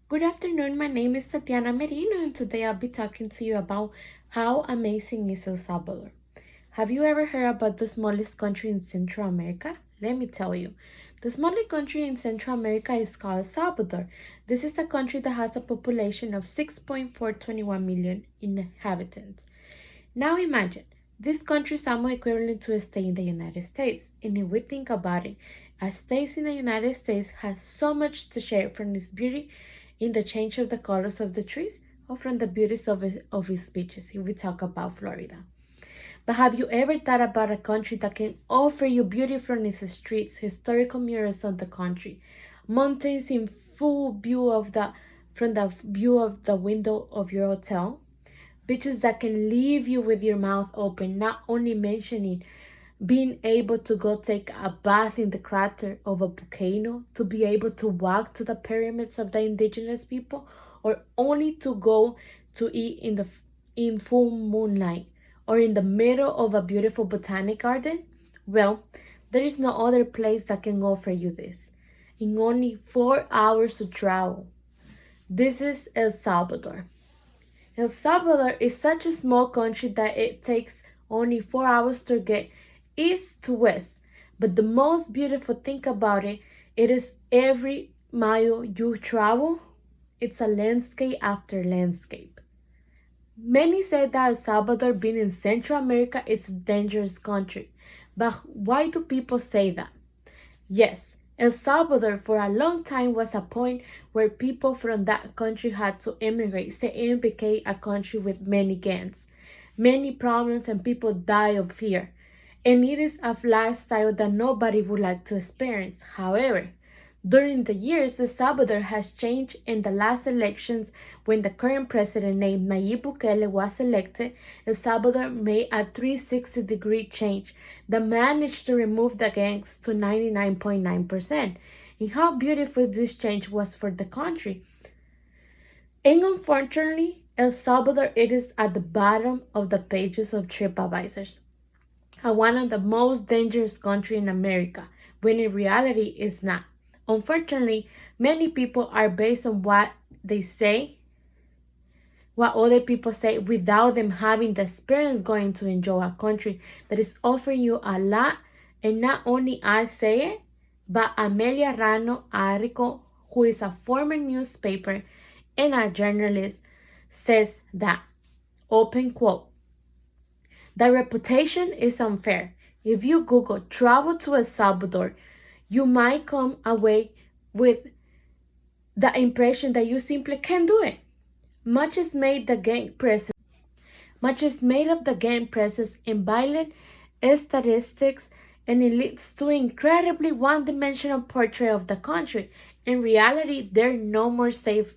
Good afternoon, my name is Tatiana Merino, and today I'll be talking to you about how amazing is El Salvador. Have you ever heard about the smallest country in Central America? Let me tell you. The smallest country in Central America is called El Salvador. This is a country that has a population of 6.421 million inhabitants. Now imagine, this country is almost equivalent to a state in the United States. And if we think about it, a state in the United States has so much to share from its beauty in the change of the colors of the trees or from the beauties of its beaches if we talk about Florida. But have you ever thought about a country that can offer you beauty from its streets, historical mirrors of the country, mountains in full view of the from the view of the window of your hotel? Beaches that can leave you with your mouth open, not only mentioning being able to go take a bath in the crater of a volcano, to be able to walk to the pyramids of the indigenous people, or only to go to eat in full moonlight or in the middle of a beautiful botanic garden? Well, there is no other place that can offer you this. In only 4 hours to travel. This is El Salvador. El Salvador is such a small country that it takes only 4 hours to get east to west. But the most beautiful thing about it, it is every mile you travel, it's a landscape after landscape. Many say that El Salvador, being in Central America, is a dangerous country. But why do people say that? Yes, El Salvador for a long time was a point where people from that country had to immigrate, so it became a country with many gangs, many problems, and people die of fear. And it is a lifestyle that nobody would like to experience. However, during the years, El Salvador has changed. In the last elections, when the current president named Nayib Bukele was elected, El Salvador made a 360-degree change that managed to remove the gangs to 99.9%. And how beautiful this change was for the country. And unfortunately, El Salvador it is at the bottom of the pages of TripAdvisors, one of the most dangerous countries in America, when in reality it's not. Unfortunately, many people are based on what they say, what other people say, without them having the experience going to enjoy a country that is offering you a lot. And not only I say it, but Amelia Rano Arico, who is a former newspaper and a journalist, says that, open quote, the reputation is unfair. If you Google travel to El Salvador, you might come away with the impression that you simply can't do it. Much is made much is made of the game presses and violent statistics, and it leads to incredibly one-dimensional portrait of the country. In reality, there are no more safe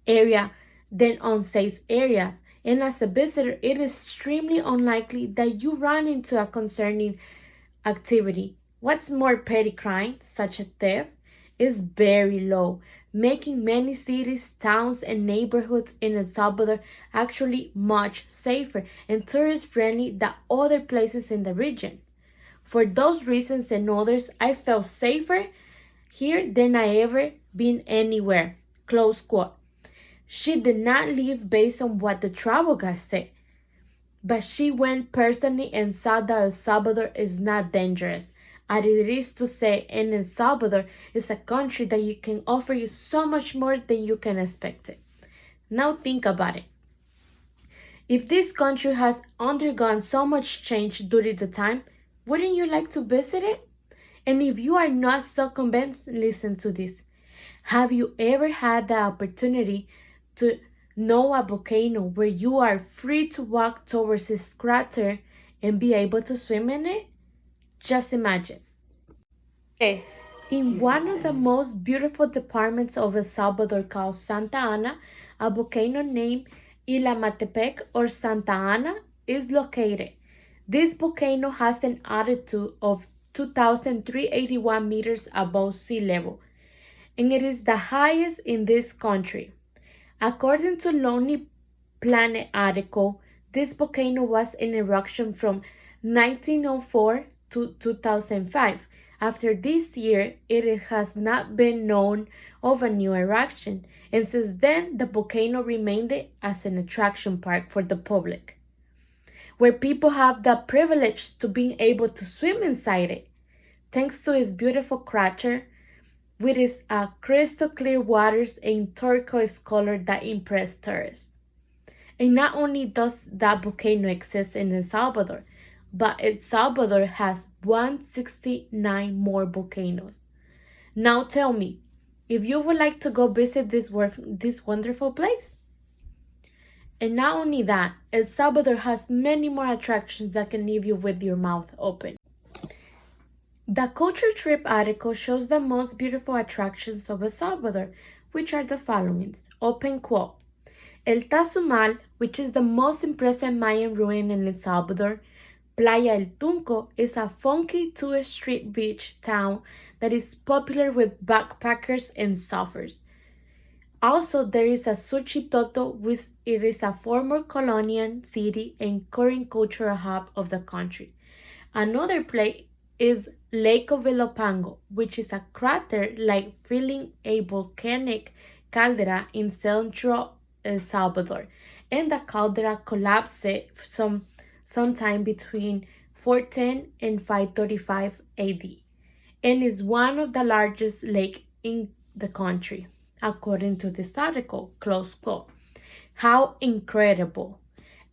area than unsafe areas. And as a visitor, it is extremely unlikely that you run into a concerning activity. What's more, petty crime, such as theft, is very low, making many cities, towns, and neighborhoods in El Salvador actually much safer and tourist friendly than other places in the region. For those reasons and others, I felt safer here than I ever been anywhere. Close quote. She did not leave based on what the travel guide said, but she went personally and saw that El Salvador is not dangerous. And it is to say, in El Salvador is a country that you can offer you so much more than you can expect it. Now think about it. If this country has undergone so much change during the time, wouldn't you like to visit it? And if you are not so convinced, listen to this. Have you ever had the opportunity to know a volcano where you are free to walk towards its crater and be able to swim in it? Just imagine. Eh, In one of the most beautiful departments of El Salvador called Santa Ana, a volcano named Ilamatepec or Santa Ana is located. This volcano has an altitude of 2,381 meters above sea level, and it is the highest in this country. According to Lonely Planet article, this volcano was in eruption from 1904 to 2005, After this year, it has not been known of a new eruption, and since then, the volcano remained as an attraction park for the public, where people have the privilege to being able to swim inside it, thanks to its beautiful crater, with its crystal clear waters and turquoise color that impress tourists. And not only does that volcano exist in El Salvador, but El Salvador has 169 more volcanoes. Now tell me, if you would like to go visit this wonderful place. And not only that, El Salvador has many more attractions that can leave you with your mouth open. The Culture Trip article shows the most beautiful attractions of El Salvador, which are the following. Open quote. El Tazumal, which is the most impressive Mayan ruin in El Salvador, Playa El Tunco is a funky two-street beach town that is popular with backpackers and surfers. Also, there is a Suchitoto, which it is a former colonial city and current cultural hub of the country. Another place is Lake of Ilopango, which is a crater-like filling a volcanic caldera in central El Salvador, and the caldera collapsed sometime between 410 and 535 AD, and is one of the largest lakes in the country, according to this article. Close quote. How incredible!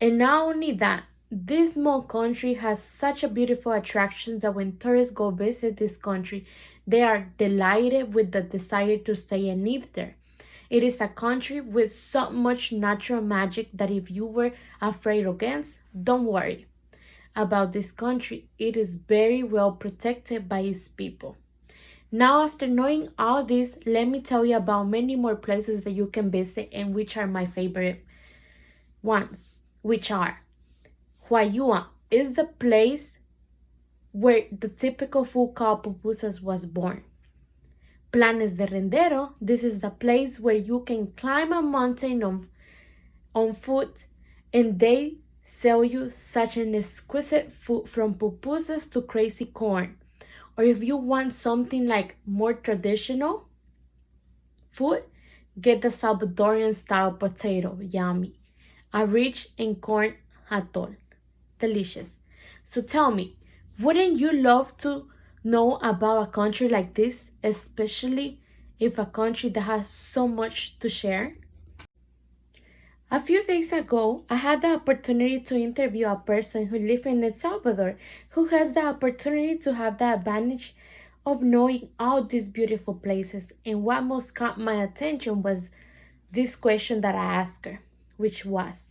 And not only that, this small country has such a beautiful attractions that when tourists go visit this country, they are delighted with the desire to stay and live there. It is a country with so much natural magic that if you were afraid against, don't worry about this country. It is very well protected by its people. Now, after knowing all this, let me tell you about many more places that you can visit and which are my favorite ones, which are Huayua is the place where the typical food called pupusas was born. Planes de Rendero, this is the place where you can climb a mountain on foot and they sell you such an exquisite food from pupusas to crazy corn. Or if you want something like more traditional food, get the Salvadorian style potato, yummy. A rich and corn atol, delicious. So tell me, wouldn't you love to know about a country like this, especially if a country that has so much to share? A few days ago, I had the opportunity to interview a person who lives in El Salvador, who has the opportunity to have the advantage of knowing all these beautiful places. And what most caught my attention was this question that I asked her, which was,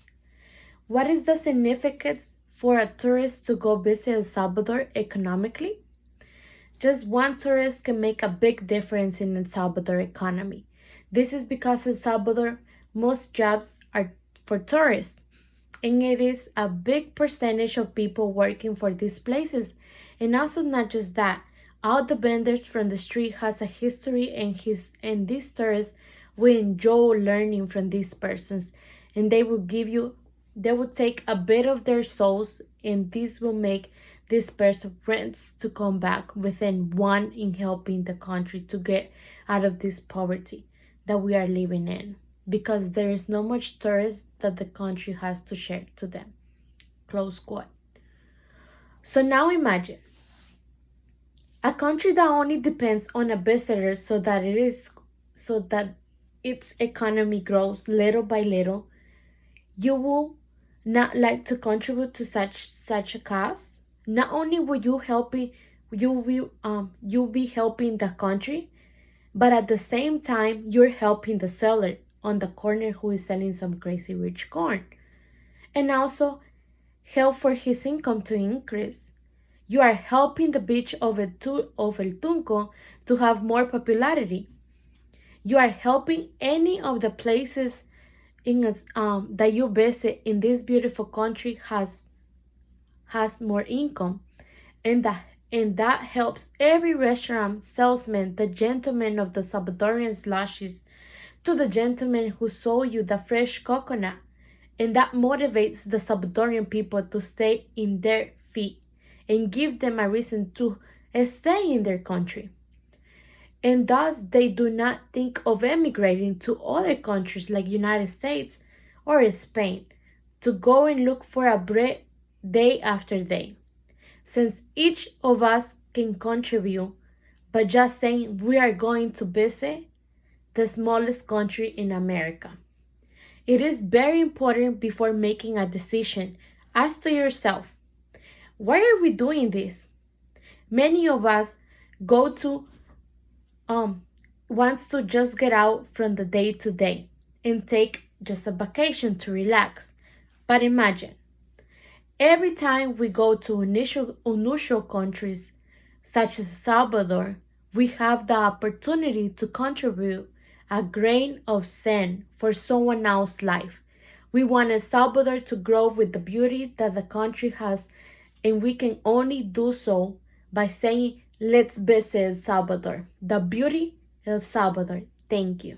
what is the significance for a tourist to go visit El Salvador economically? Just one tourist can make a big difference in El Salvador economy. This is because El Salvador, most jobs are for tourists, and it is a big percentage of people working for these places. And also not just that, all the vendors from the street has a history and these tourists will enjoy learning from these persons, and they will take a bit of their souls, and this will make this person wants to come back within one in helping the country to get out of this poverty that we are living in, because there is no much tourists that the country has to share to them. Close quote. So now imagine a country that only depends on a visitor so that its economy grows little by little. You will not like to contribute to such a cause. Not only will you'll be helping the country, but at the same time you're helping the seller on the corner who is selling some crazy rich corn, and also help for his income to increase. You are helping the beach of El Tunco to have more popularity. You are helping any of the places that you visit in this beautiful country has more income, and that helps every restaurant salesman, the gentleman of the Salvadorian slushies, to the gentleman who sold you the fresh coconut, and that motivates the Salvadorian people to stay in their feet and give them a reason to stay in their country. And thus they do not think of emigrating to other countries like United States or Spain to go and look for a bread day after day. Since each of us can contribute by just saying we are going to visit the smallest country in America. It is very important before making a decision. Ask to yourself, why are we doing this? Many of us go to um wants to just get out from the day to day and take just a vacation to relax. But imagine, every time we go to unusual countries such as Salvador, we have the opportunity to contribute a grain of sand for someone else's life. We want El Salvador to grow with the beauty that the country has, and we can only do so by saying, let's visit El Salvador. The beauty, El Salvador. Thank you.